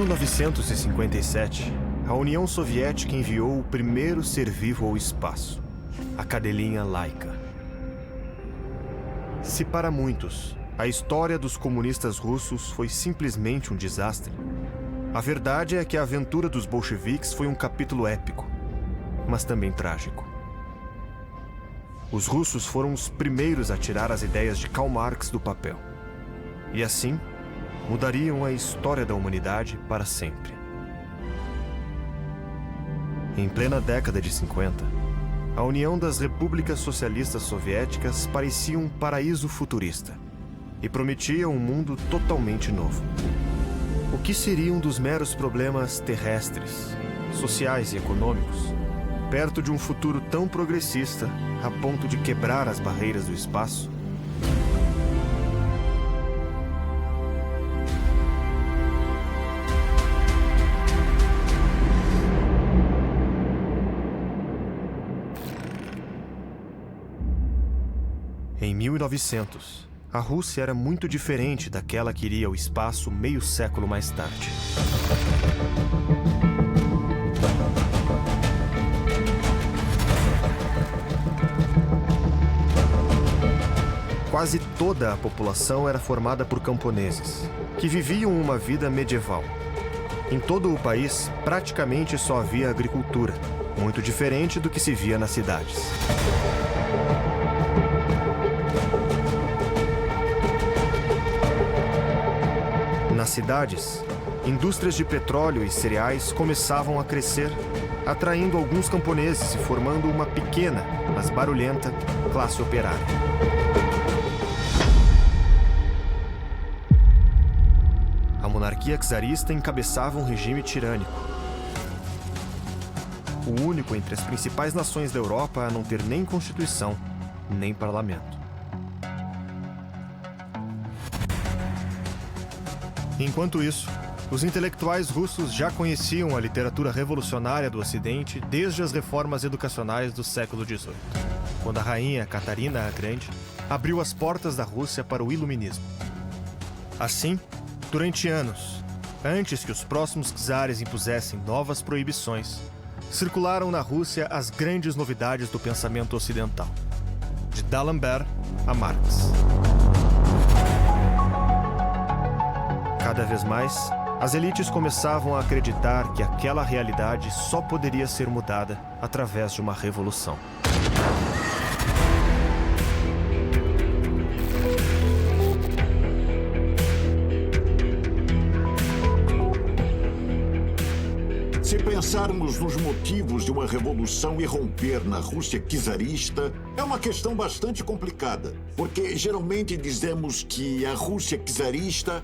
1957, a União Soviética enviou o primeiro ser vivo ao espaço, a cadelinha Laika. Se para muitos, a história dos comunistas russos foi simplesmente um desastre, a verdade é que a aventura dos bolcheviques foi um capítulo épico, mas também trágico. Os russos foram os primeiros a tirar as ideias de Karl Marx do papel. E assim, mudariam a história da humanidade para sempre. Em plena década de 50, a União das Repúblicas Socialistas Soviéticas parecia um paraíso futurista e prometia um mundo totalmente novo. O que seriam dos meros problemas terrestres, sociais e econômicos, perto de um futuro tão progressista a ponto de quebrar as barreiras do espaço? Em 1900, a Rússia era muito diferente daquela que iria ao espaço meio século mais tarde. Quase toda a população era formada por camponeses, que viviam uma vida medieval. Em todo o país, praticamente só havia agricultura, muito diferente do que se via nas cidades. Nas cidades, indústrias de petróleo e cereais começavam a crescer, atraindo alguns camponeses e formando uma pequena, mas barulhenta, classe operária. A monarquia czarista encabeçava um regime tirânico. O único entre as principais nações da Europa a não ter nem constituição, nem parlamento. Enquanto isso, os intelectuais russos já conheciam a literatura revolucionária do Ocidente desde as reformas educacionais do século XVIII, quando a rainha Catarina a Grande abriu as portas da Rússia para o iluminismo. Assim, durante anos, antes que os próximos czares impusessem novas proibições, circularam na Rússia as grandes novidades do pensamento ocidental, de D'Alembert a Marx. Cada vez mais, as elites começavam a acreditar que aquela realidade só poderia ser mudada através de uma revolução. Se pensarmos nos motivos de uma revolução irromper na Rússia czarista, é uma questão bastante complicada, porque geralmente dizemos que a Rússia czarista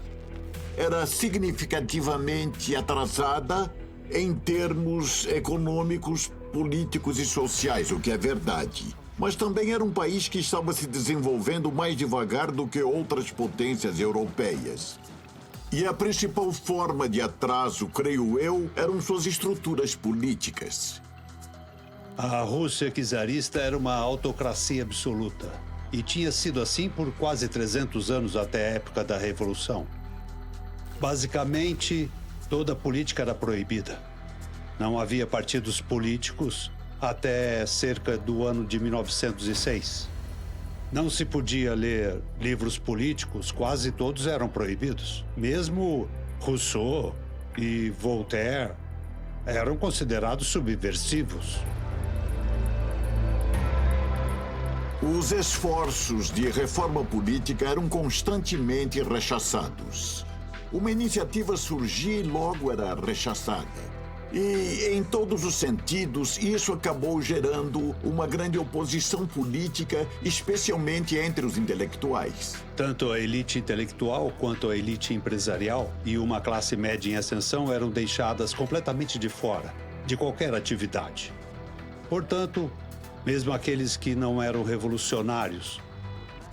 era significativamente atrasada em termos econômicos, políticos e sociais, o que é verdade. Mas também era um país que estava se desenvolvendo mais devagar do que outras potências europeias. E a principal forma de atraso, creio eu, eram suas estruturas políticas. A Rússia czarista era uma autocracia absoluta. E tinha sido assim por quase 300 anos até a época da Revolução. Basicamente, toda a política era proibida. Não havia partidos políticos até cerca do ano de 1906. Não se podia ler livros políticos, quase todos eram proibidos. Mesmo Rousseau e Voltaire eram considerados subversivos. Os esforços de reforma política eram constantemente rechaçados. Uma iniciativa surgia e logo era rechaçada. E, em todos os sentidos, isso acabou gerando uma grande oposição política, especialmente entre os intelectuais. Tanto a elite intelectual quanto a elite empresarial e uma classe média em ascensão eram deixadas completamente de fora de qualquer atividade. Portanto, mesmo aqueles que não eram revolucionários,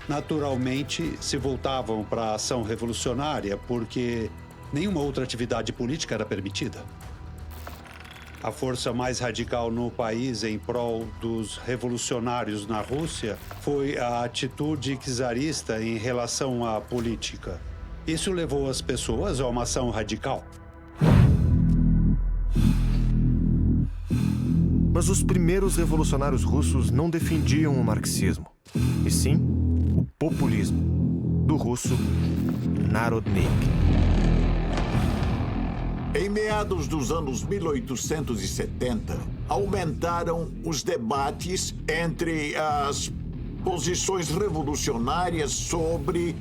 naturalmente se voltavam para a ação revolucionária porque nenhuma outra atividade política era permitida. A força mais radical no país em prol dos revolucionários na Rússia foi a atitude czarista em relação à política. Isso levou as pessoas a uma ação radical. Mas os primeiros revolucionários russos não defendiam o marxismo, e sim o populismo, do russo Narodnik. Em meados dos anos 1870, aumentaram os debates entre as posições revolucionárias sobre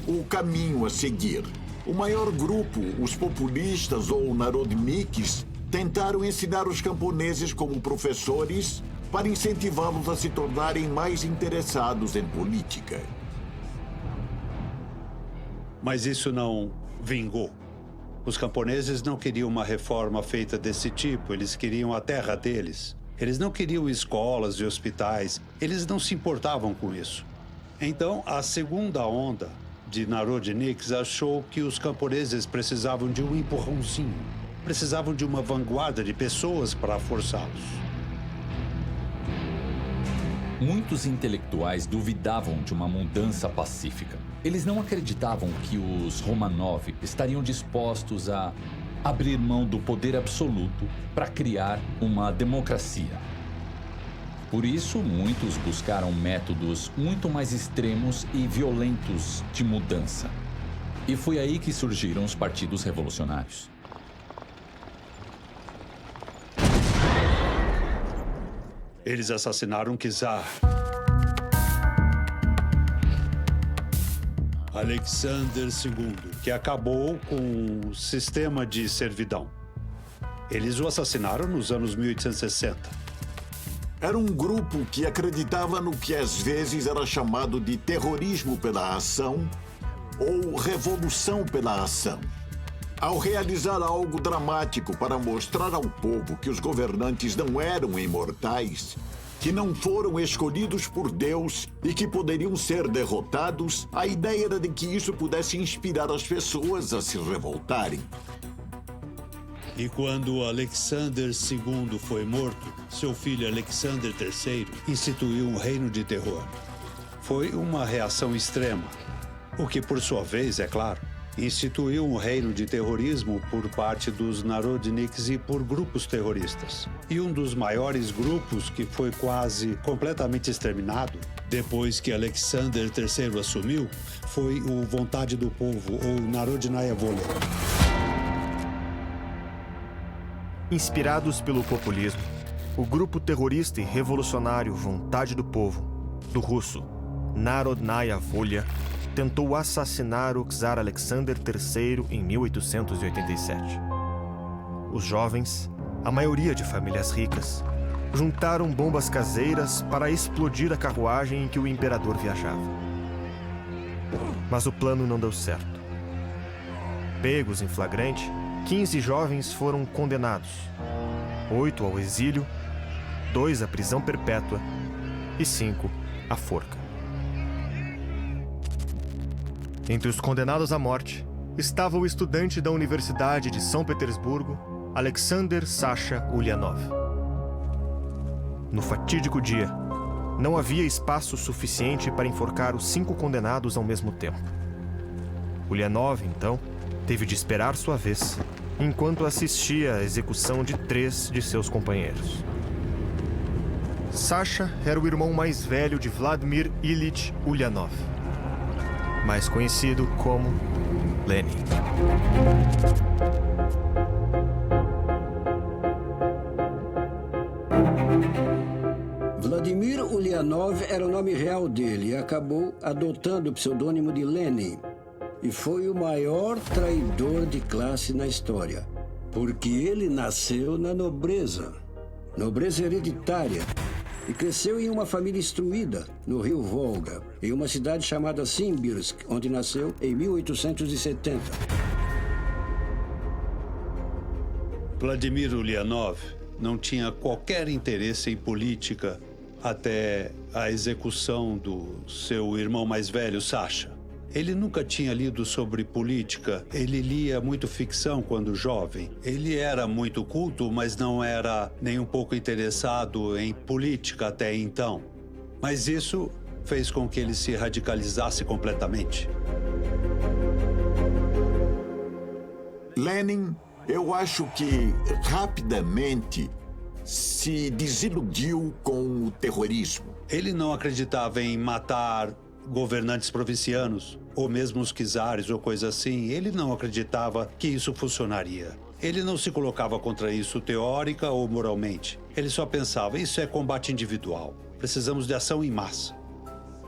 o caminho a seguir. O maior grupo, os populistas ou narodniks, tentaram ensinar os camponeses como professores para incentivá-los a se tornarem mais interessados em política. Mas isso não vingou. Os camponeses não queriam uma reforma feita desse tipo, eles queriam a terra deles. Eles não queriam escolas e hospitais, eles não se importavam com isso. Então, a segunda onda de Narodniks achou que os camponeses precisavam de um empurrãozinho, precisavam de uma vanguarda de pessoas para forçá-los. Muitos intelectuais duvidavam de uma mudança pacífica. Eles não acreditavam que os Romanov estariam dispostos a abrir mão do poder absoluto para criar uma democracia. Por isso, muitos buscaram métodos muito mais extremos e violentos de mudança. E foi aí que surgiram os partidos revolucionários. Eles assassinaram Czar Alexander II, que acabou com o sistema de servidão. Eles o assassinaram nos anos 1860. Era um grupo que acreditava no que às vezes era chamado de terrorismo pela ação ou revolução pela ação. Ao realizar algo dramático para mostrar ao povo que os governantes não eram imortais, que não foram escolhidos por Deus e que poderiam ser derrotados, a ideia era de que isso pudesse inspirar as pessoas a se revoltarem. E quando Alexander II foi morto, seu filho Alexander III instituiu um reino de terror. Foi uma reação extrema, o que, por sua vez, é claro, instituiu um reino de terrorismo por parte dos Narodniks e por grupos terroristas. E um dos maiores grupos que foi quase completamente exterminado, depois que Alexander III assumiu, foi o Vontade do Povo, ou Narodnaya Volia. Inspirados pelo populismo, o grupo terrorista e revolucionário Vontade do Povo, do russo Narodnaya Volia, tentou assassinar o czar Alexander III em 1887. Os jovens, a maioria de famílias ricas, juntaram bombas caseiras para explodir a carruagem em que o imperador viajava. Mas o plano não deu certo. Pegos em flagrante, 15 jovens foram condenados, 8 ao exílio, 2 à prisão perpétua e 5 à forca. Entre os condenados à morte estava o estudante da Universidade de São Petersburgo, Alexander Sasha Ulyanov. No fatídico dia, não havia espaço suficiente para enforcar os 5 condenados ao mesmo tempo. Ulyanov, então, teve de esperar sua vez, enquanto assistia à execução de 3 de seus companheiros. Sasha era o irmão mais velho de Vladimir Ilyich Ulyanov, mais conhecido como Lenin. Vladimir Ulyanov era o nome real dele e acabou adotando o pseudônimo de Lenin. E foi o maior traidor de classe na história, porque ele nasceu na nobreza hereditária, e cresceu em uma família instruída no rio Volga, em uma cidade chamada Simbirsk, onde nasceu em 1870. Vladimir Ulyanov não tinha qualquer interesse em política até a execução do seu irmão mais velho, Sasha. Ele nunca tinha lido sobre política, ele lia muito ficção quando jovem. Ele era muito culto, mas não era nem um pouco interessado em política até então. Mas isso fez com que ele se radicalizasse completamente. Lenin, eu acho que rapidamente se desiludiu com o terrorismo. Ele não acreditava em matar governantes provincianos, ou mesmo os czares ou coisa assim. Ele não acreditava que isso funcionaria. Ele não se colocava contra isso teórica ou moralmente. Ele só pensava, isso é combate individual. Precisamos de ação em massa.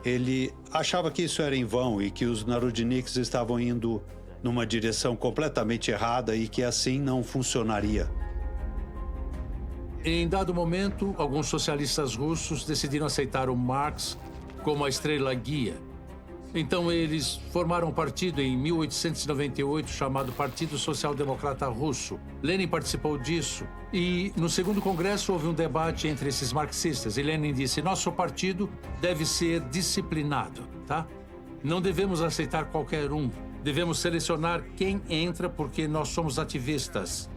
Ele achava que isso era em vão e que os Narodniks estavam indo numa direção completamente errada e que assim não funcionaria. Em dado momento, alguns socialistas russos decidiram aceitar o Marx como a estrela guia. Então eles formaram um partido em 1898 chamado Partido Social Democrata Russo. Lenin participou disso e no segundo congresso houve um debate entre esses marxistas e Lenin disse: nosso partido deve ser disciplinado, tá? Não devemos aceitar qualquer um. Devemos selecionar quem entra porque nós somos ativistas.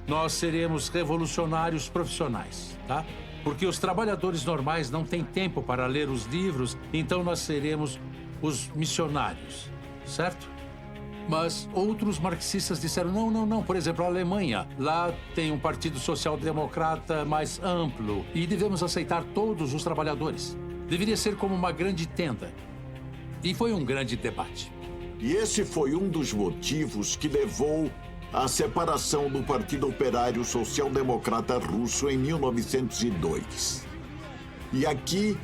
Nós seremos revolucionários profissionais, tá? Porque os trabalhadores normais não têm tempo para ler os livros, então nós seremos os missionários, certo? Mas outros marxistas disseram, não. Por exemplo, a Alemanha, lá tem um partido social-democrata mais amplo e devemos aceitar todos os trabalhadores. Deveria ser como uma grande tenda. E foi um grande debate. E esse foi um dos motivos que levou à separação do Partido Operário Social-Democrata Russo em 1902. E aqui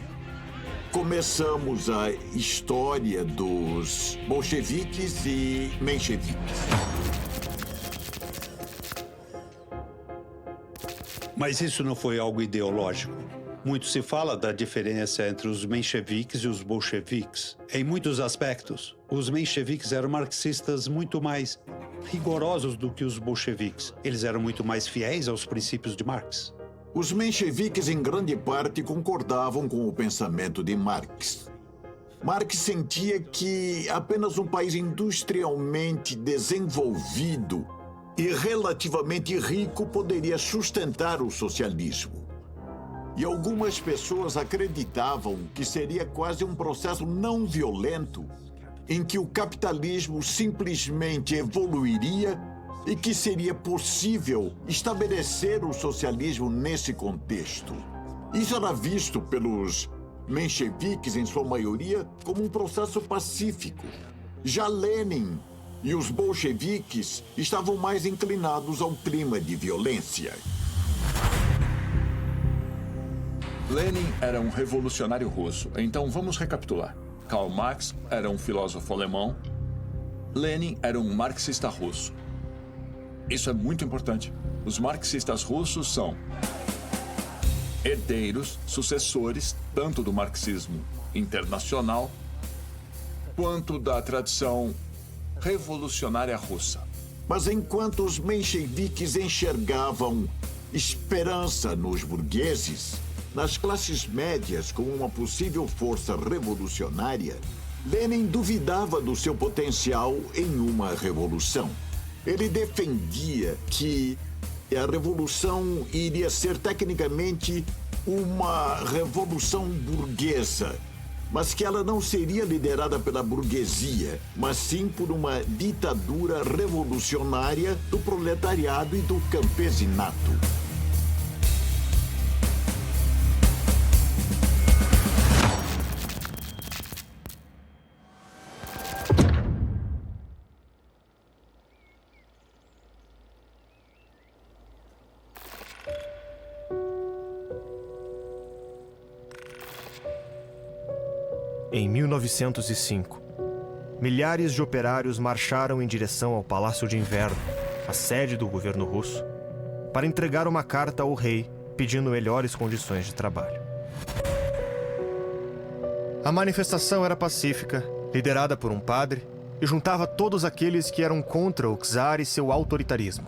começamos a história dos bolcheviques e mencheviques. Mas isso não foi algo ideológico. Muito se fala da diferença entre os mencheviques e os bolcheviques. Em muitos aspectos, os mencheviques eram marxistas muito mais rigorosos do que os bolcheviques. Eles eram muito mais fiéis aos princípios de Marx. Os mencheviques, em grande parte, concordavam com o pensamento de Marx. Marx sentia que apenas um país industrialmente desenvolvido e relativamente rico poderia sustentar o socialismo. E algumas pessoas acreditavam que seria quase um processo não violento, em que o capitalismo simplesmente evoluiria e que seria possível estabelecer o socialismo nesse contexto. Isso era visto pelos mencheviques, em sua maioria, como um processo pacífico. Já Lenin e os bolcheviques estavam mais inclinados ao clima de violência. Lenin era um revolucionário russo, então vamos recapitular. Karl Marx era um filósofo alemão. Lenin era um marxista russo. Isso é muito importante. Os marxistas russos são herdeiros, sucessores, tanto do marxismo internacional quanto da tradição revolucionária russa. Mas enquanto os mencheviques enxergavam esperança nos burgueses, nas classes médias como uma possível força revolucionária, Lenin duvidava do seu potencial em uma revolução. Ele defendia que a revolução iria ser tecnicamente uma revolução burguesa, mas que ela não seria liderada pela burguesia, mas sim por uma ditadura revolucionária do proletariado e do campesinato. Em 1905, milhares de operários marcharam em direção ao Palácio de Inverno, a sede do governo russo, para entregar uma carta ao rei pedindo melhores condições de trabalho. A manifestação era pacífica, liderada por um padre, e juntava todos aqueles que eram contra o czar e seu autoritarismo.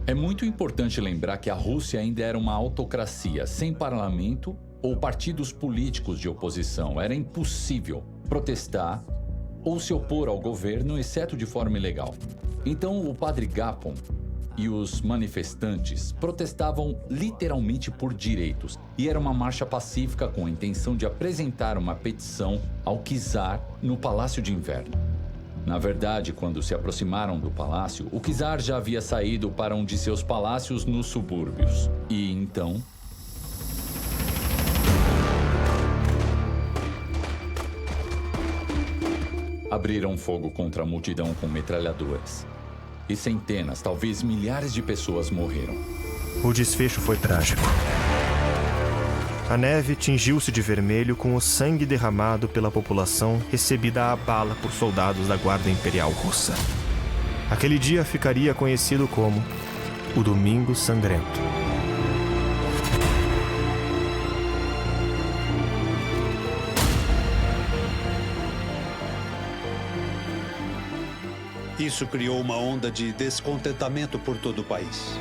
É muito importante lembrar que a Rússia ainda era uma autocracia, sem parlamento ou partidos políticos de oposição. Era impossível protestar ou se opor ao governo, exceto de forma ilegal. Então, o padre Gapon e os manifestantes protestavam literalmente por direitos. E era uma marcha pacífica com a intenção de apresentar uma petição ao czar no Palácio de Inverno. Na verdade, quando se aproximaram do palácio, o czar já havia saído para um de seus palácios nos subúrbios. E então... abriram fogo contra a multidão com metralhadoras. E centenas, talvez milhares de pessoas morreram. O desfecho foi trágico. A neve tingiu-se de vermelho com o sangue derramado pela população recebida à bala por soldados da Guarda Imperial Russa. Aquele dia ficaria conhecido como o Domingo Sangrento. Isso criou uma onda de descontentamento por todo o país,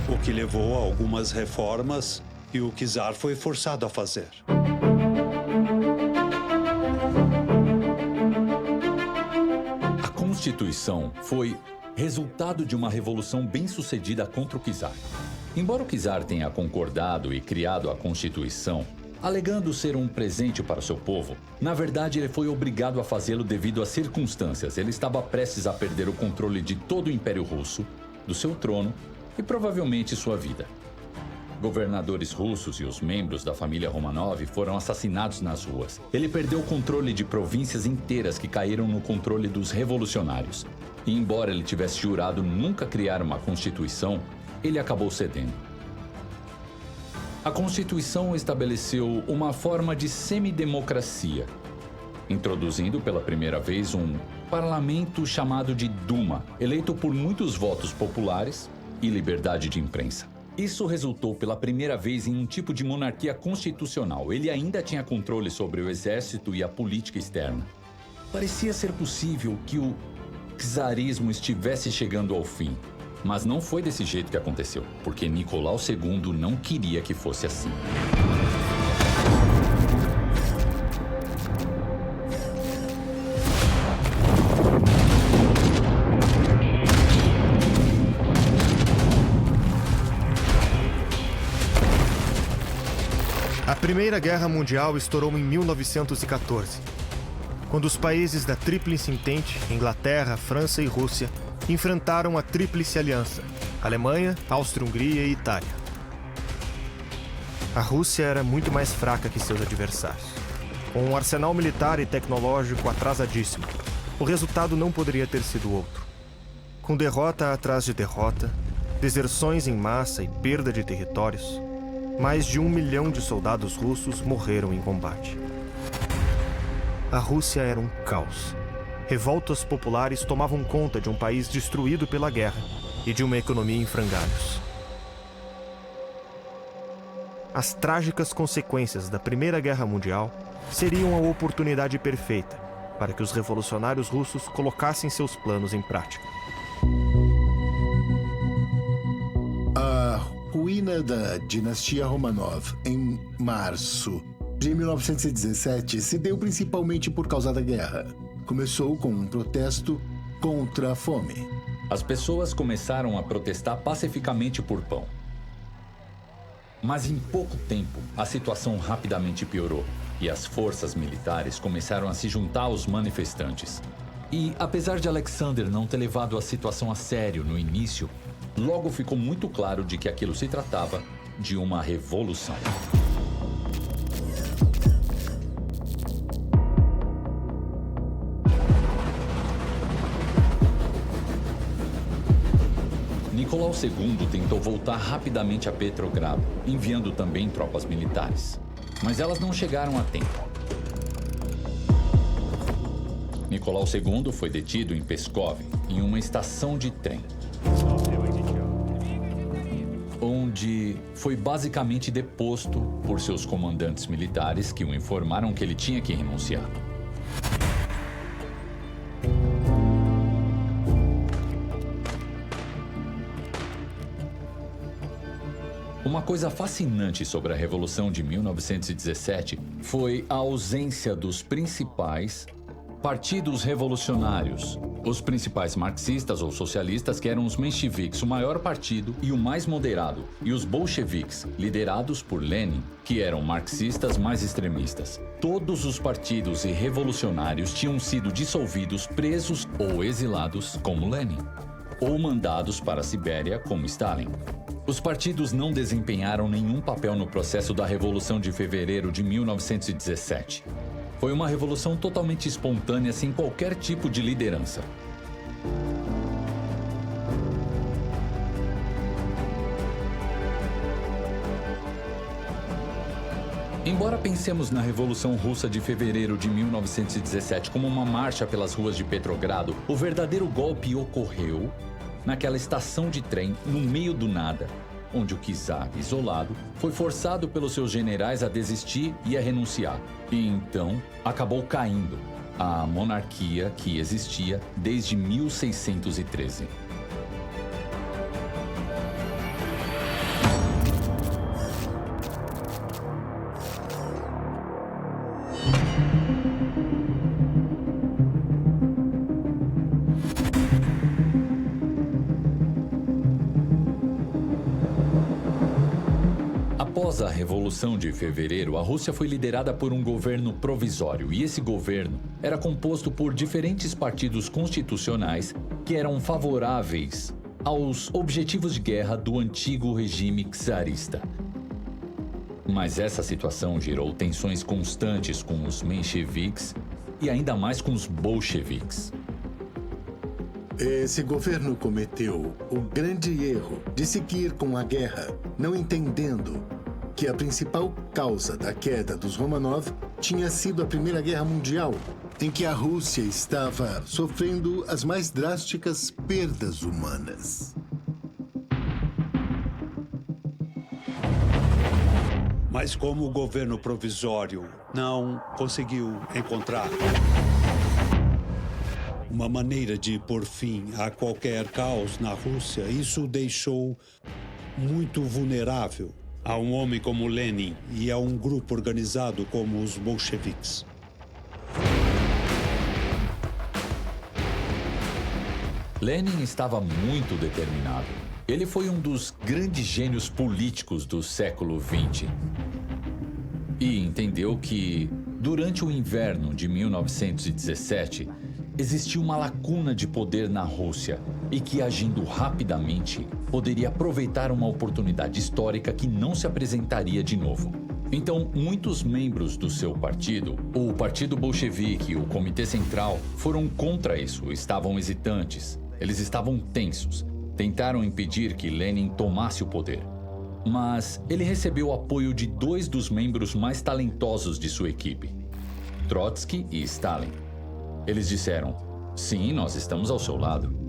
o que levou a algumas reformas e o czar foi forçado a fazer. A Constituição foi resultado de uma revolução bem-sucedida contra o czar. Embora o czar tenha concordado e criado a Constituição, alegando ser um presente para o seu povo, na verdade ele foi obrigado a fazê-lo devido às circunstâncias. Ele estava prestes a perder o controle de todo o Império Russo, do seu trono e provavelmente sua vida. Governadores russos e os membros da família Romanov foram assassinados nas ruas. Ele perdeu o controle de províncias inteiras que caíram no controle dos revolucionários. E embora ele tivesse jurado nunca criar uma Constituição, ele acabou cedendo. A Constituição estabeleceu uma forma de semidemocracia, introduzindo pela primeira vez um parlamento chamado de Duma, eleito por muitos votos populares e liberdade de imprensa. Isso resultou pela primeira vez em um tipo de monarquia constitucional. Ele ainda tinha controle sobre o exército e a política externa. Parecia ser possível que o czarismo estivesse chegando ao fim. Mas não foi desse jeito que aconteceu, porque Nicolau II não queria que fosse assim. A Primeira Guerra Mundial estourou em 1914, quando os países da Tríplice Entente, Inglaterra, França e Rússia, enfrentaram a Tríplice Aliança, Alemanha, Áustria-Hungria e Itália. A Rússia era muito mais fraca que seus adversários. Com um arsenal militar e tecnológico atrasadíssimo, o resultado não poderia ter sido outro. Com derrota atrás de derrota, deserções em massa e perda de territórios, mais de 1 milhão de soldados russos morreram em combate. A Rússia era um caos. Revoltas populares tomavam conta de um país destruído pela guerra e de uma economia em frangalhos. As trágicas consequências da Primeira Guerra Mundial seriam a oportunidade perfeita para que os revolucionários russos colocassem seus planos em prática. A ruína da dinastia Romanov em março de 1917 se deu principalmente por causa da guerra. Começou com um protesto contra a fome. As pessoas começaram a protestar pacificamente por pão. Mas em pouco tempo, a situação rapidamente piorou e as forças militares começaram a se juntar aos manifestantes. E, apesar de Alexander não ter levado a situação a sério no início, logo ficou muito claro de que aquilo se tratava de uma revolução. Nicolau II tentou voltar rapidamente a Petrogrado, enviando também tropas militares. Mas elas não chegaram a tempo. Nicolau II foi detido em Pskov, em uma estação de trem, onde foi basicamente deposto por seus comandantes militares que o informaram que ele tinha que renunciar. Uma coisa fascinante sobre a Revolução de 1917 foi a ausência dos principais Partidos revolucionários. Os principais marxistas ou socialistas, que eram os mencheviques, o maior partido e o mais moderado, e os bolcheviques, liderados por Lenin, que eram marxistas mais extremistas. Todos os partidos e revolucionários tinham sido dissolvidos, presos ou exilados, como Lenin, ou mandados para a Sibéria, como Stalin. Os partidos não desempenharam nenhum papel no processo da Revolução de Fevereiro de 1917. Foi uma revolução totalmente espontânea, sem qualquer tipo de liderança. Embora pensemos na Revolução Russa de fevereiro de 1917 como uma marcha pelas ruas de Petrogrado, o verdadeiro golpe ocorreu naquela estação de trem, no meio do nada, onde o czar, isolado, foi forçado pelos seus generais a desistir e a renunciar. E então acabou caindo a monarquia que existia desde 1613. Após a Revolução de Fevereiro, a Rússia foi liderada por um governo provisório, e esse governo era composto por diferentes partidos constitucionais que eram favoráveis aos objetivos de guerra do antigo regime czarista. Mas essa situação gerou tensões constantes com os mencheviques e ainda mais com os bolcheviques. Esse governo cometeu o grande erro de seguir com a guerra, não entendendo que a principal causa da queda dos Romanov tinha sido a Primeira Guerra Mundial, em que a Rússia estava sofrendo as mais drásticas perdas humanas. Mas como o governo provisório não conseguiu encontrar uma maneira de pôr fim a qualquer caos na Rússia, isso o deixou muito vulnerável a um homem como Lenin e a um grupo organizado como os bolcheviques. Lenin estava muito determinado. Ele foi um dos grandes gênios políticos do século XX. E entendeu que, durante o inverno de 1917, existia uma lacuna de poder na Rússia e que, agindo rapidamente, poderia aproveitar uma oportunidade histórica que não se apresentaria de novo. Então, muitos membros do seu partido, o Partido Bolchevique e o Comitê Central, foram contra isso, estavam hesitantes, eles estavam tensos, tentaram impedir que Lenin tomasse o poder. Mas ele recebeu o apoio de dois dos membros mais talentosos de sua equipe, Trotsky e Stalin. Eles disseram: sim, nós estamos ao seu lado.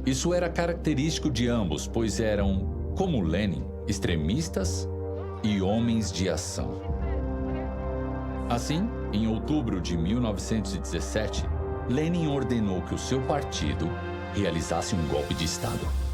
Isso era característico de ambos, pois eram, como Lenin, extremistas e homens de ação. Assim, em outubro de 1917, Lenin ordenou que o seu partido realizasse um golpe de Estado.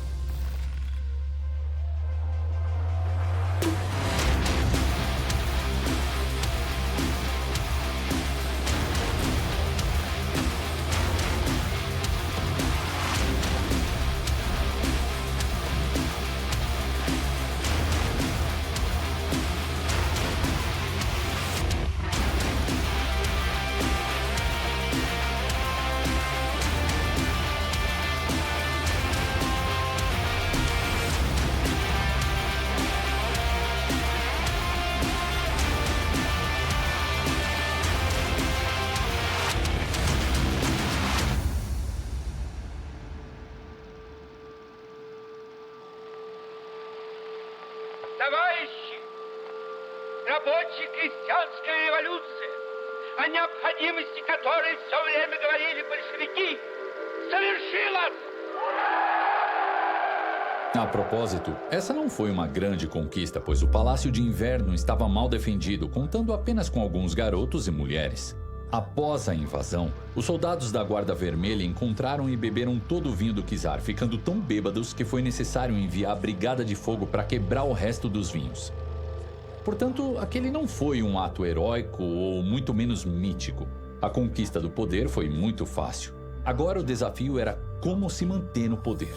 Товарищи, рабочая крестьянская революция, о необходимости которой все время говорили большевики, совершилась! A propósito, essa não foi uma grande conquista, pois o Palácio de Inverno estava mal defendido, contando apenas com alguns garotos e mulheres. Após a invasão, os soldados da Guarda Vermelha encontraram e beberam todo o vinho do czar, ficando tão bêbados que foi necessário enviar a Brigada de Fogo para quebrar o resto dos vinhos. Portanto, aquele não foi um ato heróico ou muito menos mítico. A conquista do poder foi muito fácil. Agora o desafio era como se manter no poder.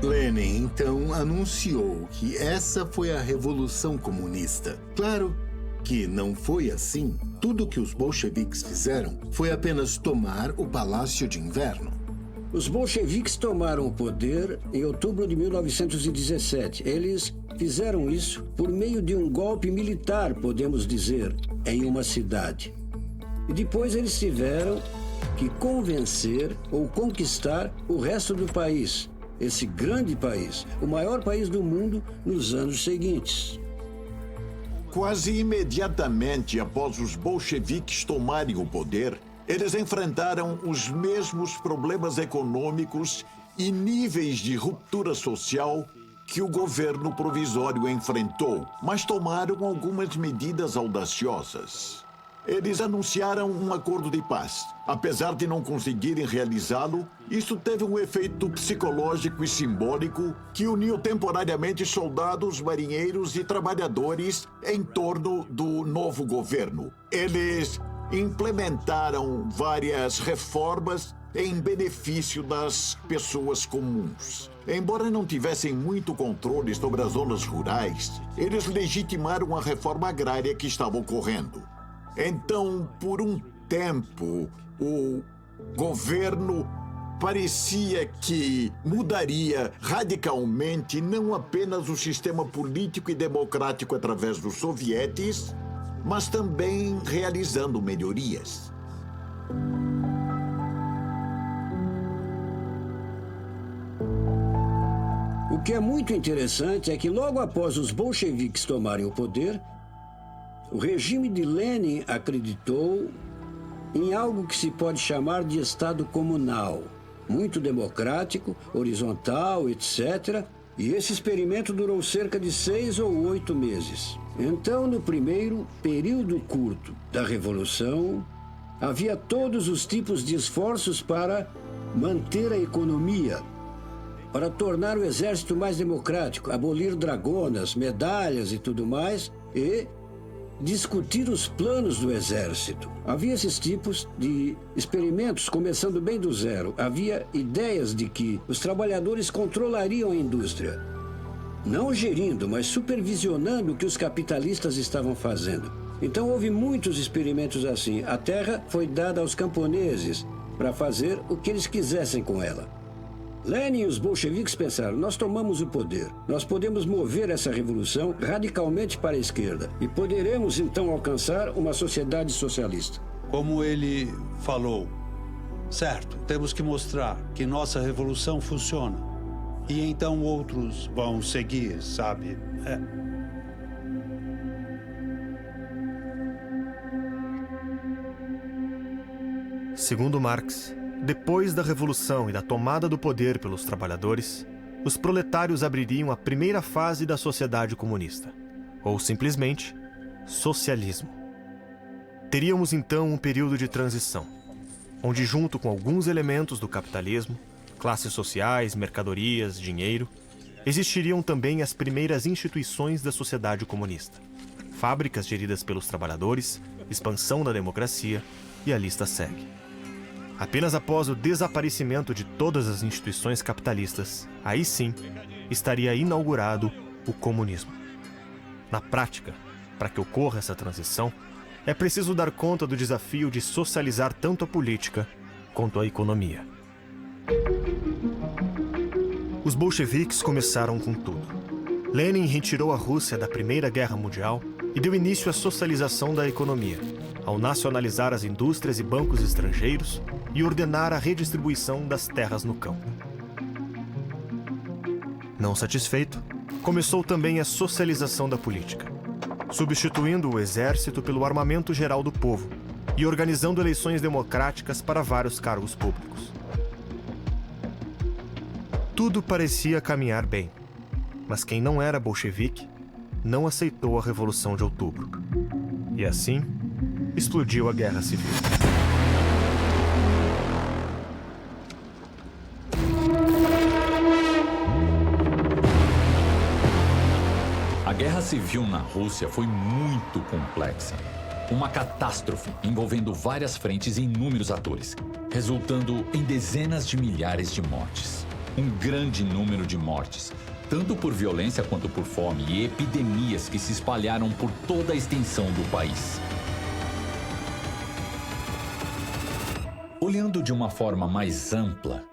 Lenin, então, anunciou que essa foi a Revolução Comunista. Claro que não foi assim. Tudo que os bolcheviques fizeram foi apenas tomar o Palácio de Inverno. Os bolcheviques tomaram o poder em outubro de 1917. Eles fizeram isso por meio de um golpe militar, podemos dizer, em uma cidade. E depois eles tiveram que convencer ou conquistar o resto do país. Esse grande país, o maior país do mundo nos anos seguintes. Quase imediatamente após os bolcheviques tomarem o poder, eles enfrentaram os mesmos problemas econômicos e níveis de ruptura social que o governo provisório enfrentou, mas tomaram algumas medidas audaciosas. Eles anunciaram um acordo de paz. Apesar de não conseguirem realizá-lo, isso teve um efeito psicológico e simbólico que uniu temporariamente soldados, marinheiros e trabalhadores em torno do novo governo. Eles implementaram várias reformas em benefício das pessoas comuns. Embora não tivessem muito controle sobre as zonas rurais, eles legitimaram a reforma agrária que estava ocorrendo. Então, por um tempo, o governo parecia que mudaria radicalmente não apenas o sistema político e democrático através dos sovietes, mas também realizando melhorias. O que é muito interessante é que logo após os bolcheviques tomarem o poder, o regime de Lenin acreditou em algo que se pode chamar de Estado comunal, muito democrático, horizontal, etc. E esse experimento durou cerca de 6 ou 8 meses. Então, no primeiro período curto da Revolução, havia todos os tipos de esforços para manter a economia, para tornar o exército mais democrático, abolir dragonas, medalhas e tudo mais, e discutir os planos do exército. Havia esses tipos de experimentos começando bem do zero. Havia ideias de que os trabalhadores controlariam a indústria, não gerindo, mas supervisionando o que os capitalistas estavam fazendo. Então houve muitos experimentos assim. A terra foi dada aos camponeses para fazer o que eles quisessem com ela. Lenin e os bolcheviques pensaram: nós tomamos o poder, nós podemos mover essa revolução radicalmente para a esquerda e poderemos então alcançar uma sociedade socialista. Como ele falou, certo, temos que mostrar que nossa revolução funciona. E então outros vão seguir, sabe? Segundo Marx, depois da Revolução e da tomada do poder pelos trabalhadores, os proletários abririam a primeira fase da sociedade comunista, ou simplesmente, socialismo. Teríamos então um período de transição, onde, junto com alguns elementos do capitalismo, classes sociais, mercadorias, dinheiro, existiriam também as primeiras instituições da sociedade comunista, fábricas geridas pelos trabalhadores, expansão da democracia, e a lista segue. Apenas após o desaparecimento de todas as instituições capitalistas, aí sim, estaria inaugurado o comunismo. Na prática, para que ocorra essa transição, é preciso dar conta do desafio de socializar tanto a política quanto a economia. Os bolcheviques começaram com tudo. Lenin retirou a Rússia da Primeira Guerra Mundial e deu início à socialização da economia, ao nacionalizar as indústrias e bancos estrangeiros e ordenar a redistribuição das terras no campo. Não satisfeito, começou também a socialização da política, substituindo o exército pelo armamento geral do povo e organizando eleições democráticas para vários cargos públicos. Tudo parecia caminhar bem, mas quem não era bolchevique não aceitou a Revolução de Outubro. E assim, explodiu a Guerra Civil. A guerra civil na Rússia foi muito complexa. Uma catástrofe envolvendo várias frentes e inúmeros atores, resultando em dezenas de milhares de mortes. Um grande número de mortes, tanto por violência quanto por fome e epidemias que se espalharam por toda a extensão do país. Olhando de uma forma mais ampla,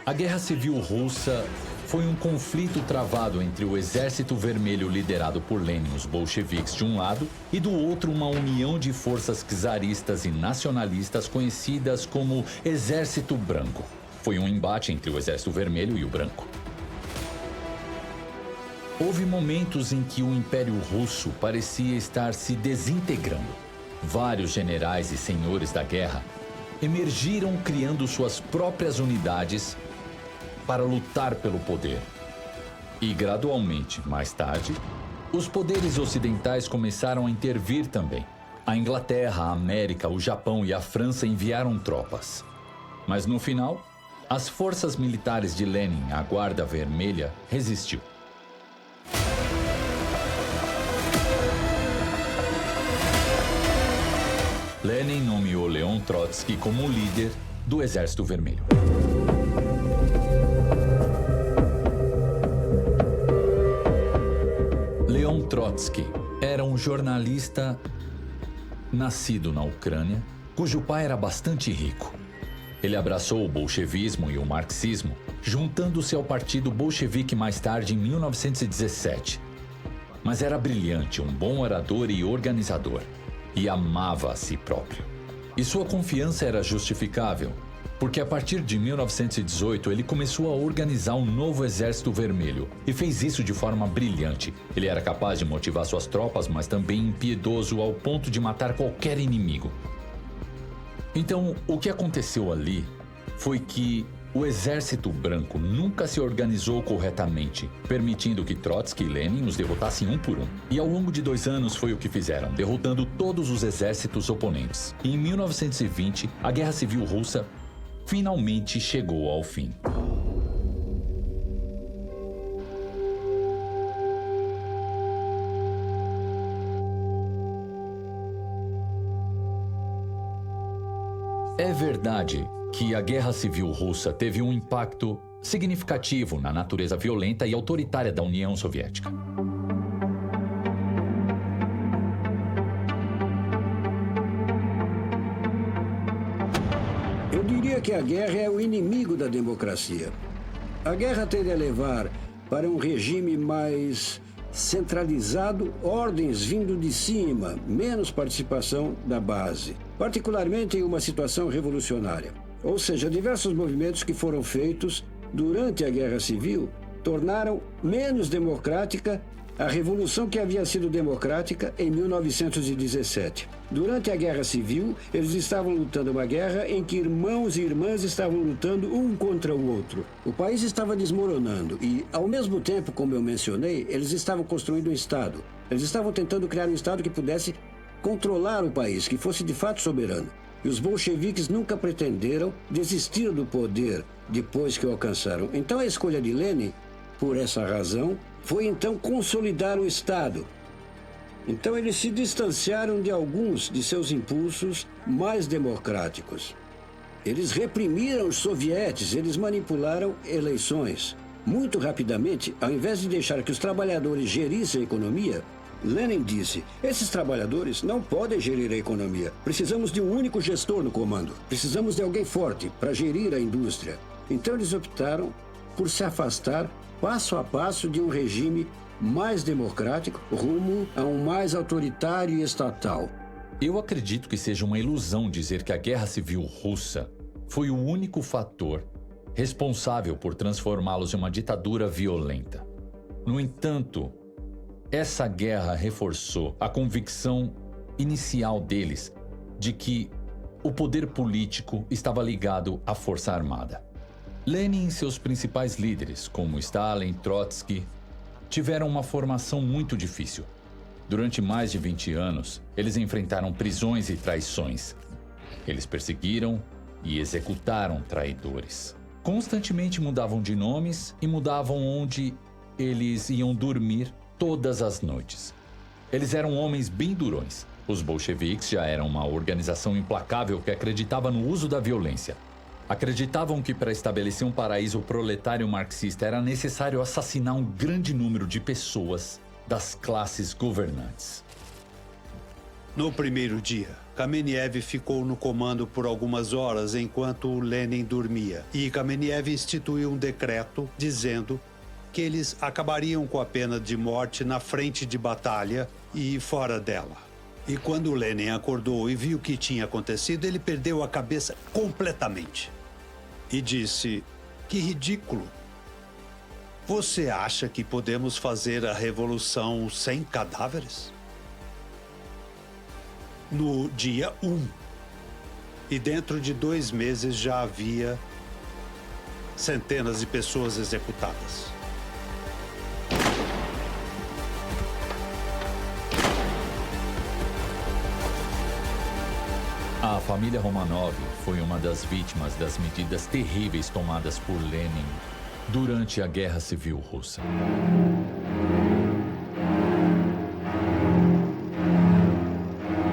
a Guerra Civil Russa foi um conflito travado entre o Exército Vermelho liderado por Lenin e os bolcheviques de um lado e do outro uma união de forças czaristas e nacionalistas conhecidas como Exército Branco. Foi um embate entre o Exército Vermelho e o Branco. Houve momentos em que o Império Russo parecia estar se desintegrando. Vários generais e senhores da guerra emergiram criando suas próprias unidades para lutar pelo poder. E gradualmente, mais tarde, os poderes ocidentais começaram a intervir também. A Inglaterra, a América, o Japão e a França enviaram tropas. Mas no final, as forças militares de Lenin, a Guarda Vermelha, resistiu. Lenin nomeou Leon Trotsky como líder do Exército Vermelho. Leon Trotsky era um jornalista nascido na Ucrânia, cujo pai era bastante rico. Ele abraçou o bolchevismo e o marxismo, juntando-se ao partido bolchevique mais tarde em 1917. Mas era brilhante, um bom orador e organizador, e amava a si próprio. E sua confiança era justificável, porque a partir de 1918 ele começou a organizar um novo Exército Vermelho e fez isso de forma brilhante. Ele era capaz de motivar suas tropas, mas também impiedoso ao ponto de matar qualquer inimigo. Então, o que aconteceu ali foi que o Exército Branco nunca se organizou corretamente, permitindo que Trotsky e Lenin os derrotassem um por um. E ao longo de 2 anos foi o que fizeram, derrotando todos os exércitos oponentes. E em 1920, a Guerra Civil Russa finalmente chegou ao fim. É verdade que a Guerra Civil Russa teve um impacto significativo na natureza violenta e autoritária da União Soviética. Eu diria que a guerra é o inimigo da democracia. A guerra tende a levar para um regime mais centralizado, ordens vindo de cima, menos participação da base, particularmente em uma situação revolucionária. Ou seja, diversos movimentos que foram feitos durante a Guerra Civil tornaram menos democrática a revolução que havia sido democrática em 1917. Durante a Guerra Civil, eles estavam lutando uma guerra em que irmãos e irmãs estavam lutando um contra o outro. O país estava desmoronando e, ao mesmo tempo, como eu mencionei, eles estavam construindo um Estado. Eles estavam tentando criar um Estado que pudesse controlar o país, que fosse de fato soberano. E os bolcheviques nunca pretenderam desistir do poder depois que o alcançaram. Então a escolha de Lenin, por essa razão, foi então consolidar o Estado. Então eles se distanciaram de alguns de seus impulsos mais democráticos. Eles reprimiram os sovietes, eles manipularam eleições. Muito rapidamente, ao invés de deixar que os trabalhadores gerissem a economia, Lenin disse: esses trabalhadores não podem gerir a economia. Precisamos de um único gestor no comando. Precisamos de alguém forte para gerir a indústria. Então eles optaram por se afastar passo a passo de um regime mais democrático rumo a um mais autoritário e estatal. Eu acredito que seja uma ilusão dizer que a Guerra Civil Russa foi o único fator responsável por transformá-los em uma ditadura violenta. No entanto, essa guerra reforçou a convicção inicial deles de que o poder político estava ligado à força armada. Lenin e seus principais líderes, como Stalin e Trotsky, tiveram uma formação muito difícil. Durante mais de 20 anos, eles enfrentaram prisões e traições. Eles perseguiram e executaram traidores. Constantemente mudavam de nomes e mudavam onde eles iam dormir todas as noites. Eles eram homens bem durões. Os bolcheviques já eram uma organização implacável que acreditava no uso da violência. Acreditavam que para estabelecer um paraíso proletário marxista era necessário assassinar um grande número de pessoas das classes governantes. No primeiro dia, Kamenev ficou no comando por algumas horas enquanto Lenin dormia. E Kamenev instituiu um decreto dizendo que eles acabariam com a pena de morte na frente de batalha e fora dela. E quando Lenin acordou e viu o que tinha acontecido, ele perdeu a cabeça completamente. E disse: "Que ridículo! Você acha que podemos fazer a revolução sem cadáveres?" No dia 1. E dentro de 2 meses já havia centenas de pessoas executadas. A família Romanov foi uma das vítimas das medidas terríveis tomadas por Lenin durante a Guerra Civil Russa.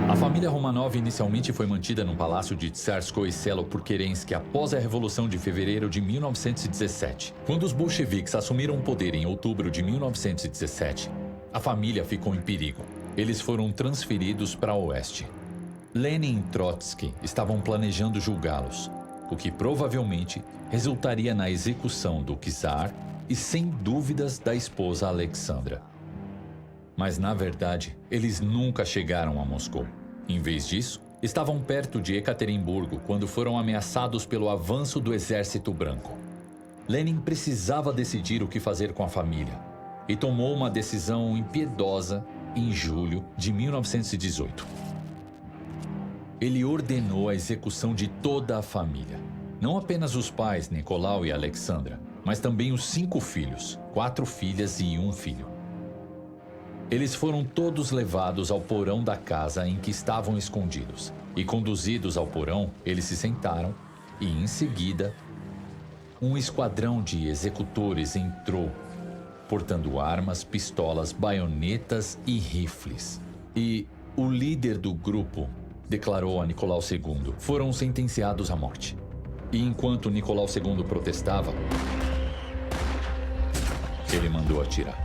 A família Romanov inicialmente foi mantida no palácio de Tsarskoye Selo por Kerensky após a Revolução de Fevereiro de 1917. Quando os bolcheviques assumiram o poder em outubro de 1917, a família ficou em perigo. Eles foram transferidos para o oeste. Lenin e Trotsky estavam planejando julgá-los, o que provavelmente resultaria na execução do czar e, sem dúvidas, da esposa Alexandra. Mas, na verdade, eles nunca chegaram a Moscou. Em vez disso, estavam perto de Ekaterimburgo quando foram ameaçados pelo avanço do Exército Branco. Lenin precisava decidir o que fazer com a família e tomou uma decisão impiedosa em julho de 1918. Ele ordenou a execução de toda a família. Não apenas os pais, Nicolau e Alexandra, mas também os 5 filhos, 4 filhas e 1 filho. Eles foram todos levados ao porão da casa em que estavam escondidos. E conduzidos ao porão, eles se sentaram e, em seguida, um esquadrão de executores entrou, portando armas, pistolas, baionetas e rifles. E o líder do grupo declarou a Nicolau II: foram sentenciados à morte. E enquanto Nicolau II protestava, ele mandou atirar.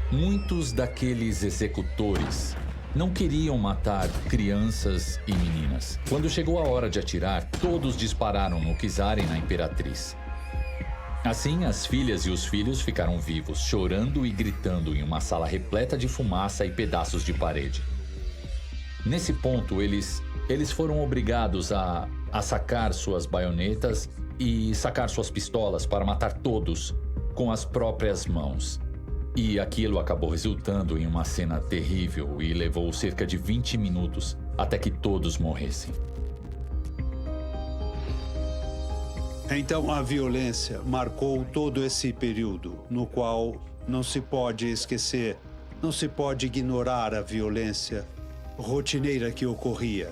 Muitos daqueles executores não queriam matar crianças e meninas. Quando chegou a hora de atirar, todos dispararam no czar e na imperatriz. Assim, as filhas e os filhos ficaram vivos, chorando e gritando em uma sala repleta de fumaça e pedaços de parede. Nesse ponto, eles foram obrigados a sacar suas baionetas e sacar suas pistolas para matar todos com as próprias mãos. E aquilo acabou resultando em uma cena terrível e levou cerca de 20 minutos até que todos morressem. Então a violência marcou todo esse período, no qual não se pode esquecer, não se pode ignorar a violência rotineira que ocorria.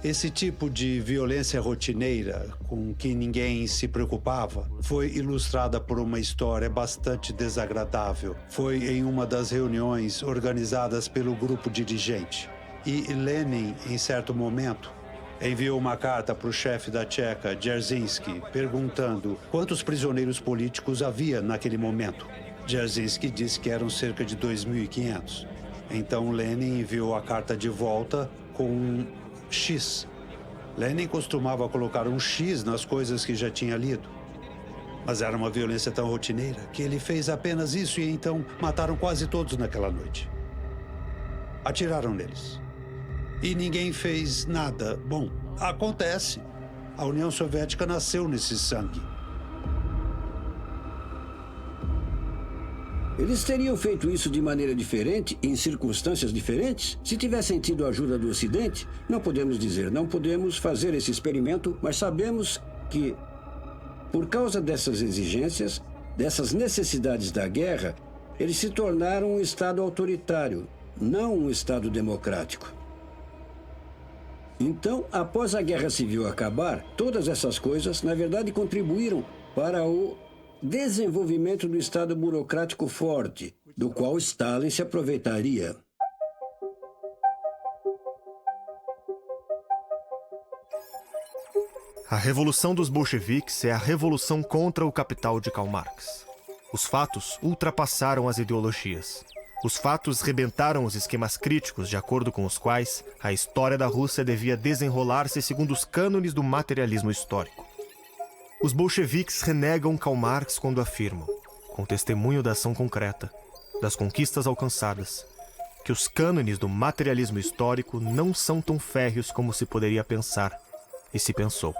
Esse tipo de violência rotineira, com que ninguém se preocupava, foi ilustrada por uma história bastante desagradável. Foi em uma das reuniões organizadas pelo grupo dirigente. E Lenin, em certo momento, enviou uma carta para o chefe da Tcheca, Dzerzhinsky, perguntando quantos prisioneiros políticos havia naquele momento. Dzerzhinsky disse que eram cerca de 2.500. Então Lenin enviou a carta de volta com um X. Lenin costumava colocar um X nas coisas que já tinha lido. Mas era uma violência tão rotineira que ele fez apenas isso e então mataram quase todos naquela noite. Atiraram neles. E ninguém fez nada. Bom, acontece. A União Soviética nasceu nesse sangue. Eles teriam feito isso de maneira diferente, em circunstâncias diferentes? Se tivessem tido a ajuda do Ocidente? Não podemos dizer, não podemos fazer esse experimento, mas sabemos que, por causa dessas exigências, dessas necessidades da guerra, eles se tornaram um Estado autoritário, não um Estado democrático. Então, após a Guerra Civil acabar, todas essas coisas, na verdade, contribuíram para o desenvolvimento do Estado burocrático forte, do qual Stalin se aproveitaria. A Revolução dos Bolcheviques é a revolução contra o capital de Karl Marx. Os fatos ultrapassaram as ideologias. Os fatos rebentaram os esquemas críticos de acordo com os quais a história da Rússia devia desenrolar-se segundo os cânones do materialismo histórico. Os bolcheviques renegam Karl Marx quando afirmam, com testemunho da ação concreta, das conquistas alcançadas, que os cânones do materialismo histórico não são tão férreos como se poderia pensar, e se pensou.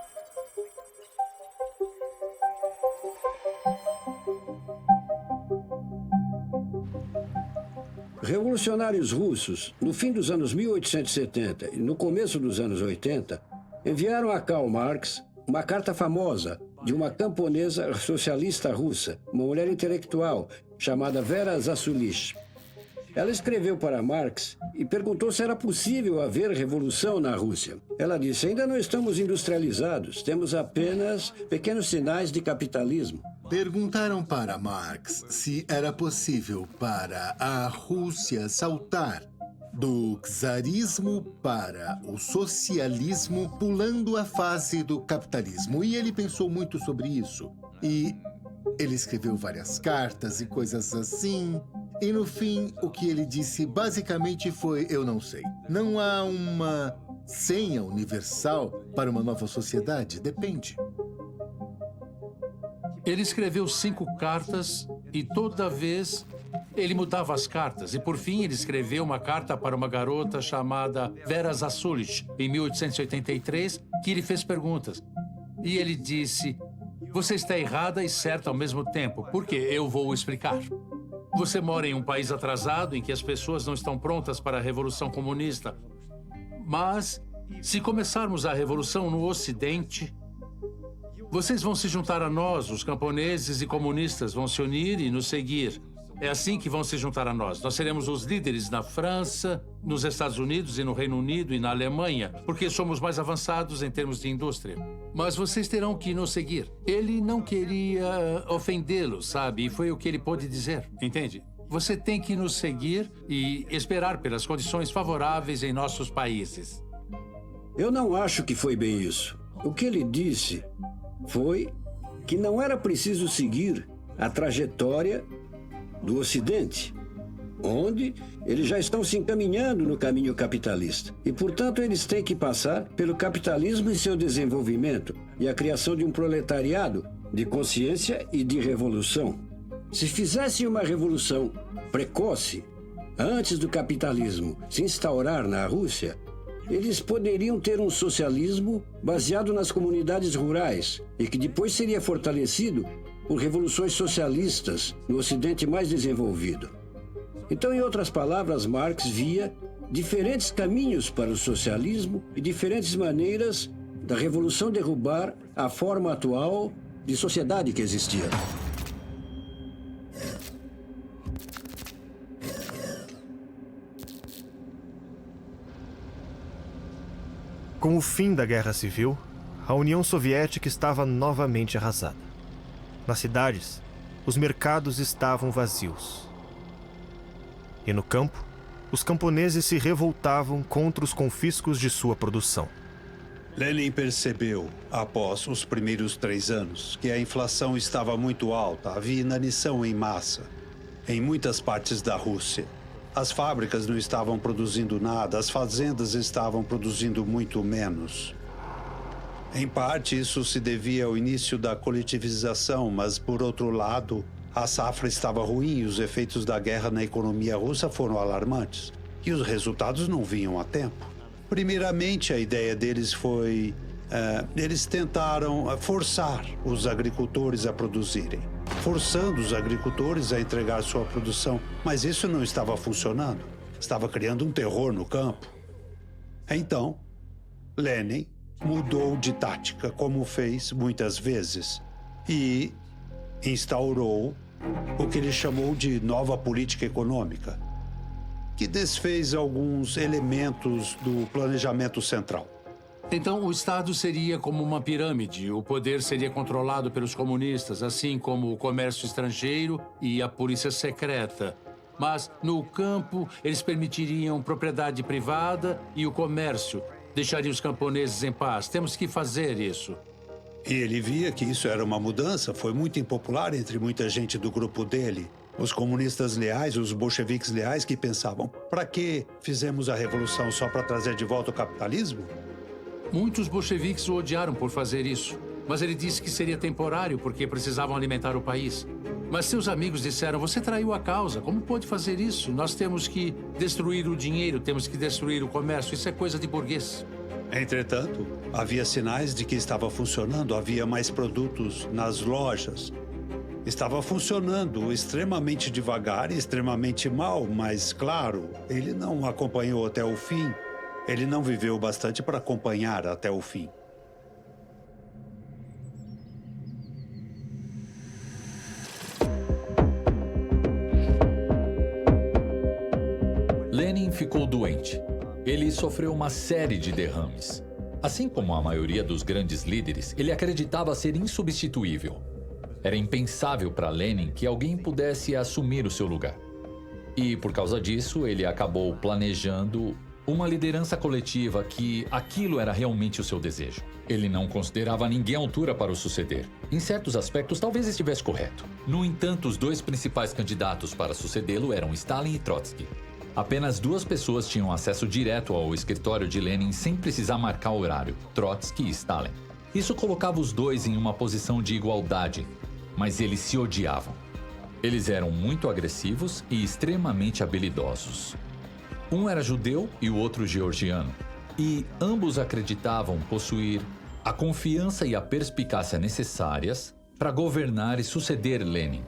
Revolucionários russos, no fim dos anos 1870 e no começo dos anos 80, enviaram a Karl Marx uma carta famosa de uma camponesa socialista russa, uma mulher intelectual, chamada Vera Zasulich. Ela escreveu para Marx e perguntou se era possível haver revolução na Rússia. Ela disse: ainda não estamos industrializados, temos apenas pequenos sinais de capitalismo. Perguntaram para Marx se era possível para a Rússia saltar do czarismo para o socialismo, pulando a fase do capitalismo. E ele pensou muito sobre isso. E ele escreveu várias cartas e coisas assim. E no fim, o que ele disse basicamente foi: eu não sei. Não há uma senha universal para uma nova sociedade? Depende. Ele escreveu 5 cartas e toda vez ele mudava as cartas. E por fim ele escreveu uma carta para uma garota chamada Vera Zasulich, em 1883, que lhe fez perguntas. E ele disse: você está errada e certa ao mesmo tempo. Por quê? Eu vou explicar. Você mora em um país atrasado em que as pessoas não estão prontas para a Revolução Comunista. Mas, se começarmos a Revolução no Ocidente, vocês vão se juntar a nós, os camponeses e comunistas vão se unir e nos seguir. É assim que vão se juntar a nós. Nós seremos os líderes na França, nos Estados Unidos e no Reino Unido e na Alemanha, porque somos mais avançados em termos de indústria. Mas vocês terão que nos seguir. Ele não queria ofendê-los, sabe? E foi o que ele pôde dizer, entende? Você tem que nos seguir e esperar pelas condições favoráveis em nossos países. Eu não acho que foi bem isso. O que ele disse foi que não era preciso seguir a trajetória do Ocidente, onde eles já estão se encaminhando no caminho capitalista. E, portanto, eles têm que passar pelo capitalismo e seu desenvolvimento e a criação de um proletariado de consciência e de revolução. Se fizessem uma revolução precoce, antes do capitalismo se instaurar na Rússia, eles poderiam ter um socialismo baseado nas comunidades rurais e que depois seria fortalecido por revoluções socialistas no Ocidente mais desenvolvido. Então, em outras palavras, Marx via diferentes caminhos para o socialismo e diferentes maneiras da revolução derrubar a forma atual de sociedade que existia. Com o fim da Guerra Civil, a União Soviética estava novamente arrasada. Nas cidades, os mercados estavam vazios. E no campo, os camponeses se revoltavam contra os confiscos de sua produção. Lenin percebeu, após os primeiros 3 anos, que a inflação estava muito alta, havia inanição em massa em muitas partes da Rússia. As fábricas não estavam produzindo nada, as fazendas estavam produzindo muito menos. Em parte, isso se devia ao início da coletivização, mas, por outro lado, a safra estava ruim e os efeitos da guerra na economia russa foram alarmantes. E os resultados não vinham a tempo. Primeiramente, a ideia deles foi... eles tentaram forçar os agricultores a produzirem, forçando os agricultores a entregar sua produção. Mas isso não estava funcionando. Estava criando um terror no campo. Então, Lenin mudou de tática, como fez muitas vezes, e instaurou o que ele chamou de nova política econômica, que desfez alguns elementos do planejamento central. Então, o Estado seria como uma pirâmide. O poder seria controlado pelos comunistas, assim como o comércio estrangeiro e a polícia secreta. Mas, no campo, eles permitiriam propriedade privada e o comércio. Deixariam os camponeses em paz. Temos que fazer isso. E ele via que isso era uma mudança. Foi muito impopular entre muita gente do grupo dele. Os comunistas leais, os bolcheviques leais que pensavam: para que fizemos a revolução só para trazer de volta o capitalismo? Muitos bolcheviques o odiaram por fazer isso. Mas ele disse que seria temporário porque precisavam alimentar o país. Mas seus amigos disseram: você traiu a causa. Como pode fazer isso? Nós temos que destruir o dinheiro, temos que destruir o comércio. Isso é coisa de burguês. Entretanto, havia sinais de que estava funcionando. Havia mais produtos nas lojas. Estava funcionando extremamente devagar e extremamente mal, mas, claro, ele não acompanhou até o fim. Ele não viveu bastante para acompanhar até o fim. Lenin ficou doente. Ele sofreu uma série de derrames. Assim como a maioria dos grandes líderes, ele acreditava ser insubstituível. Era impensável para Lenin que alguém pudesse assumir o seu lugar. E, por causa disso, ele acabou planejando uma liderança coletiva que aquilo era realmente o seu desejo. Ele não considerava ninguém à altura para o suceder. Em certos aspectos, talvez estivesse correto. No entanto, os dois principais candidatos para sucedê-lo eram Stalin e Trotsky. Apenas 2 pessoas tinham acesso direto ao escritório de Lenin sem precisar marcar horário: Trotsky e Stalin. Isso colocava os dois em uma posição de igualdade, mas eles se odiavam. Eles eram muito agressivos e extremamente habilidosos. Um era judeu e o outro georgiano, e ambos acreditavam possuir a confiança e a perspicácia necessárias para governar e suceder Lenin.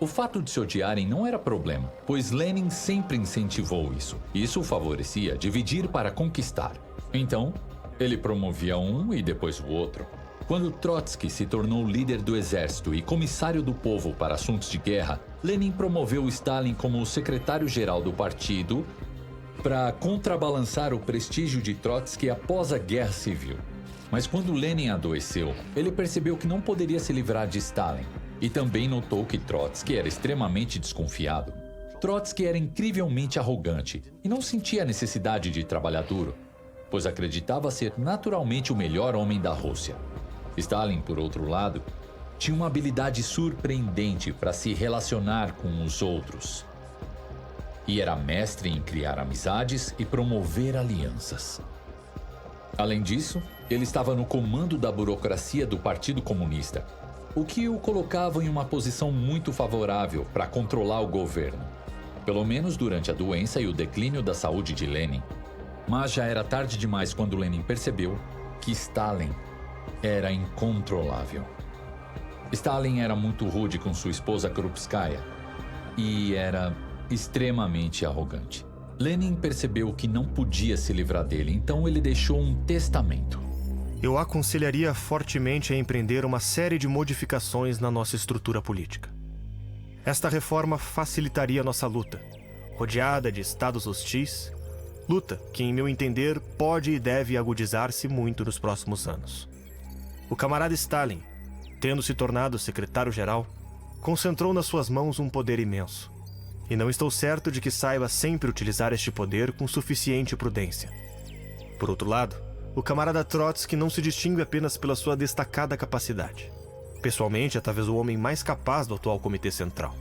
O fato de se odiarem não era problema, pois Lenin sempre incentivou isso. Isso o favorecia dividir para conquistar. Então, ele promovia um e depois o outro. Quando Trotsky se tornou líder do exército e comissário do povo para assuntos de guerra, Lenin promoveu Stalin como secretário-geral do partido para contrabalançar o prestígio de Trotsky após a Guerra Civil. Mas quando Lenin adoeceu, ele percebeu que não poderia se livrar de Stalin. E também notou que Trotsky era extremamente desconfiado. Trotsky era incrivelmente arrogante e não sentia a necessidade de trabalhar duro, pois acreditava ser naturalmente o melhor homem da Rússia. Stalin, por outro lado, tinha uma habilidade surpreendente para se relacionar com os outros. E era mestre em criar amizades e promover alianças. Além disso, ele estava no comando da burocracia do Partido Comunista, o que o colocava em uma posição muito favorável para controlar o governo, pelo menos durante a doença e o declínio da saúde de Lenin. Mas já era tarde demais quando Lenin percebeu que Stalin era incontrolável. Stalin era muito rude com sua esposa Krupskaya e era extremamente arrogante. Lenin percebeu que não podia se livrar dele, então ele deixou um testamento. Eu aconselharia fortemente a empreender uma série de modificações na nossa estrutura política. Esta reforma facilitaria nossa luta, rodeada de estados hostis, luta que, em meu entender, pode e deve agudizar-se muito nos próximos anos. O camarada Stalin, tendo se tornado secretário-geral, concentrou nas suas mãos um poder imenso. E não estou certo de que saiba sempre utilizar este poder com suficiente prudência. Por outro lado, o camarada Trotsky não se distingue apenas pela sua destacada capacidade. Pessoalmente, é talvez o homem mais capaz do atual Comitê Central.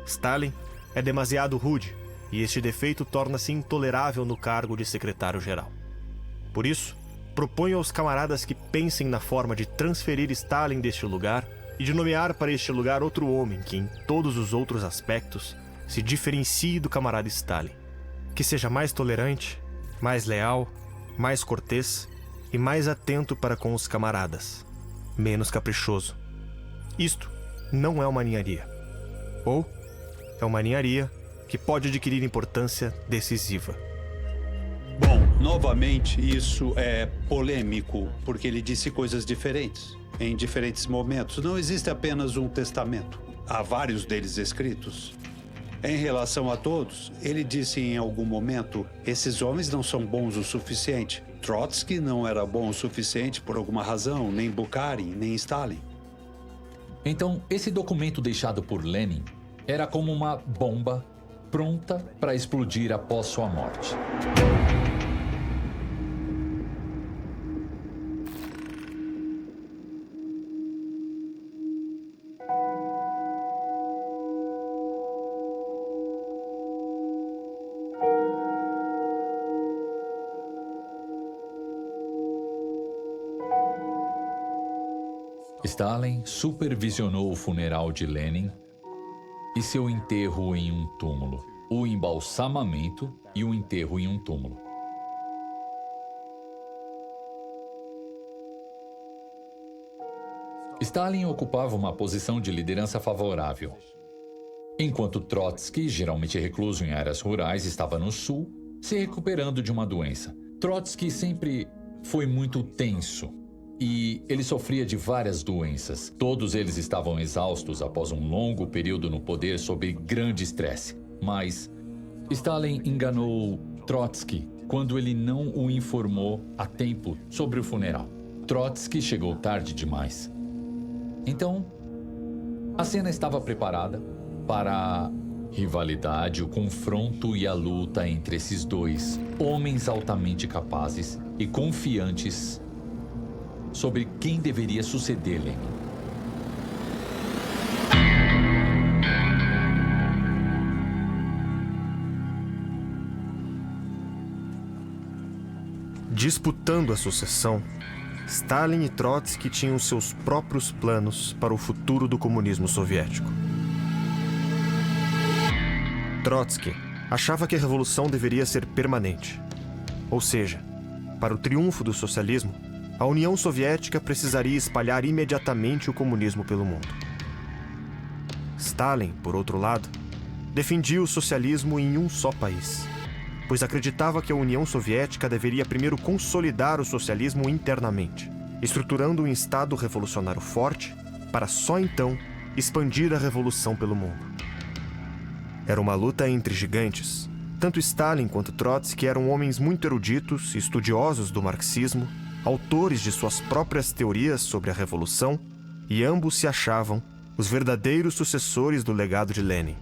Stalin é demasiado rude, e este defeito torna-se intolerável no cargo de secretário-geral. Por isso, proponho aos camaradas que pensem na forma de transferir Stalin deste lugar e de nomear para este lugar outro homem que, em todos os outros aspectos, se diferencie do camarada Stalin, que seja mais tolerante, mais leal, mais cortês e mais atento para com os camaradas, menos caprichoso. Isto não é uma ninharia. Ou é uma ninharia que pode adquirir importância decisiva. Bom, novamente, isso é polêmico, porque ele disse coisas diferentes, em diferentes momentos. Não existe apenas um testamento. Há vários deles escritos. Em relação a todos, ele disse em algum momento: esses homens não são bons o suficiente. Trotsky não era bom o suficiente por alguma razão, nem Bukharin, nem Stalin. Então, esse documento deixado por Lenin era como uma bomba pronta para explodir após sua morte. Stalin supervisionou o funeral de Lenin e seu enterro em um túmulo, o embalsamamento e o enterro em um túmulo. Stalin ocupava uma posição de liderança favorável, enquanto Trotsky, geralmente recluso em áreas rurais, estava no sul, se recuperando de uma doença. Trotsky sempre foi muito tenso e ele sofria de várias doenças. Todos eles estavam exaustos após um longo período no poder sob grande estresse. Mas Stalin enganou Trotsky quando ele não o informou a tempo sobre o funeral. Trotsky chegou tarde demais. Então, a cena estava preparada para a rivalidade, o confronto e a luta entre esses dois homens altamente capazes e confiantes sobre quem deveria suceder Lenin. Disputando a sucessão, Stalin e Trotsky tinham seus próprios planos para o futuro do comunismo soviético. Trotsky achava que a revolução deveria ser permanente. Ou seja, para o triunfo do socialismo, a União Soviética precisaria espalhar imediatamente o comunismo pelo mundo. Stalin, por outro lado, defendia o socialismo em um só país, pois acreditava que a União Soviética deveria primeiro consolidar o socialismo internamente, estruturando um Estado revolucionário forte para só então expandir a revolução pelo mundo. Era uma luta entre gigantes. Tanto Stalin quanto Trotsky eram homens muito eruditos, estudiosos do marxismo, autores de suas próprias teorias sobre a revolução, e ambos se achavam os verdadeiros sucessores do legado de Lenin.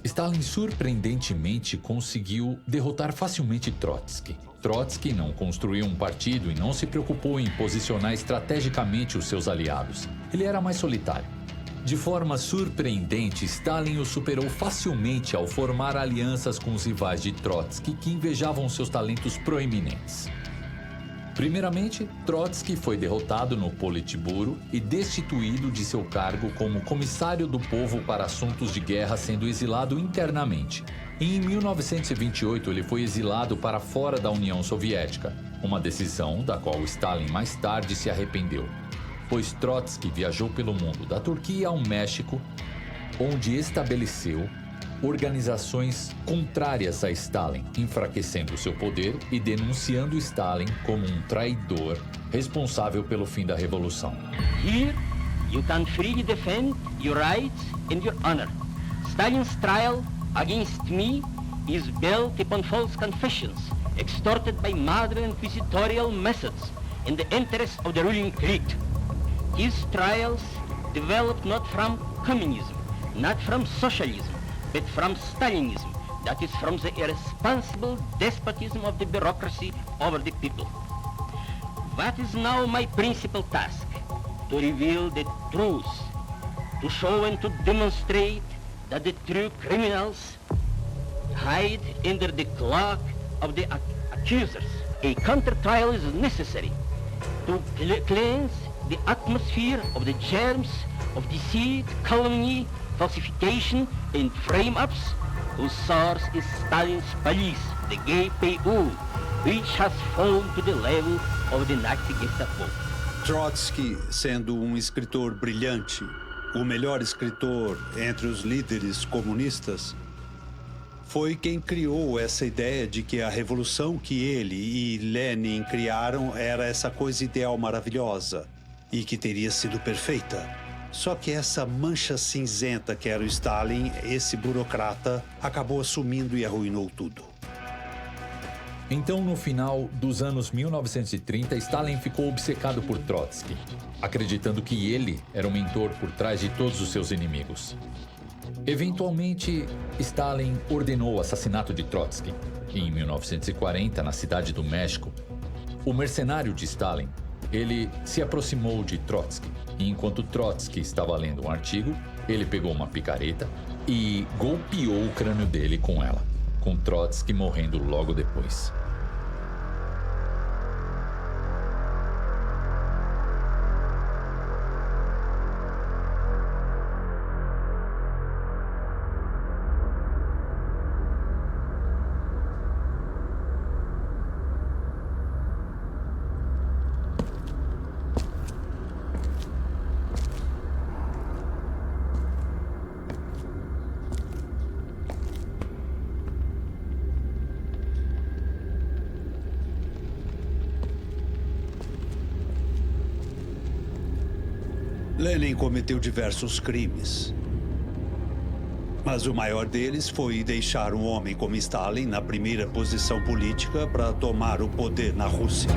Stalin surpreendentemente conseguiu derrotar facilmente Trotsky. Trotsky não construiu um partido e não se preocupou em posicionar estrategicamente os seus aliados. Ele era mais solitário. De forma surpreendente, Stalin o superou facilmente ao formar alianças com os rivais de Trotsky que invejavam seus talentos proeminentes. Primeiramente, Trotsky foi derrotado no Politburo e destituído de seu cargo como comissário do povo para assuntos de guerra, sendo exilado internamente. Em 1928, ele foi exilado para fora da União Soviética, uma decisão da qual Stalin mais tarde se arrependeu, pois Trotsky viajou pelo mundo, da Turquia ao México, onde estabeleceu organizações contrárias a Stalin, enfraquecendo seu poder e denunciando Stalin como um traidor responsável pelo fim da revolução. Here, you can freely defend your rights and your honor. Stalin's trial against me is built upon false confessions, extorted by modern inquisitorial methods in the interest of the ruling elite. His trials developed not from communism, not from socialism, but from Stalinism, that is from the irresponsible despotism of the bureaucracy over the people. What is now my principal task? To reveal the truth, to show and to demonstrate that the true criminals hide under the cloak of the accusers. A counter-trial is necessary to cleanse the atmosphere of the germs of deceit, calumny, falsification, and frame-ups, whose source is Stalin's police, the GPU, which has fallen to the level of the Nazi Gestapo. Trotsky, sendo um escritor brilhante, o melhor escritor entre os líderes comunistas, foi quem criou essa ideia de que a revolução que ele e Lenin criaram era essa coisa ideal maravilhosa e que teria sido perfeita. Só que essa mancha cinzenta que era o Stalin, esse burocrata, acabou assumindo e arruinou tudo. Então, no final dos anos 1930, Stalin ficou obcecado por Trotsky, acreditando que ele era o mentor por trás de todos os seus inimigos. Eventualmente, Stalin ordenou o assassinato de Trotsky. Em 1940, na cidade do México, o mercenário de Stalin, ele se aproximou de Trotsky. E enquanto Trotsky estava lendo um artigo, ele pegou uma picareta e golpeou o crânio dele com ela, com Trotsky morrendo logo depois. Lenin cometeu diversos crimes. Mas o maior deles foi deixar um homem como Stalin na primeira posição política para tomar o poder na Rússia.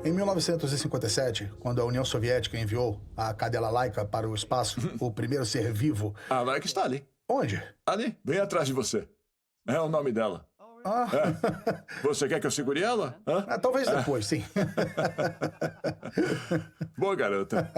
Em 1957, quando a União Soviética enviou a cadela Laika para o espaço, o primeiro ser vivo... A Laika está ali. Onde? Ali, bem atrás de você. É o nome dela. Ah. É. Você quer que eu segure ela? Talvez depois, sim. Boa, garota.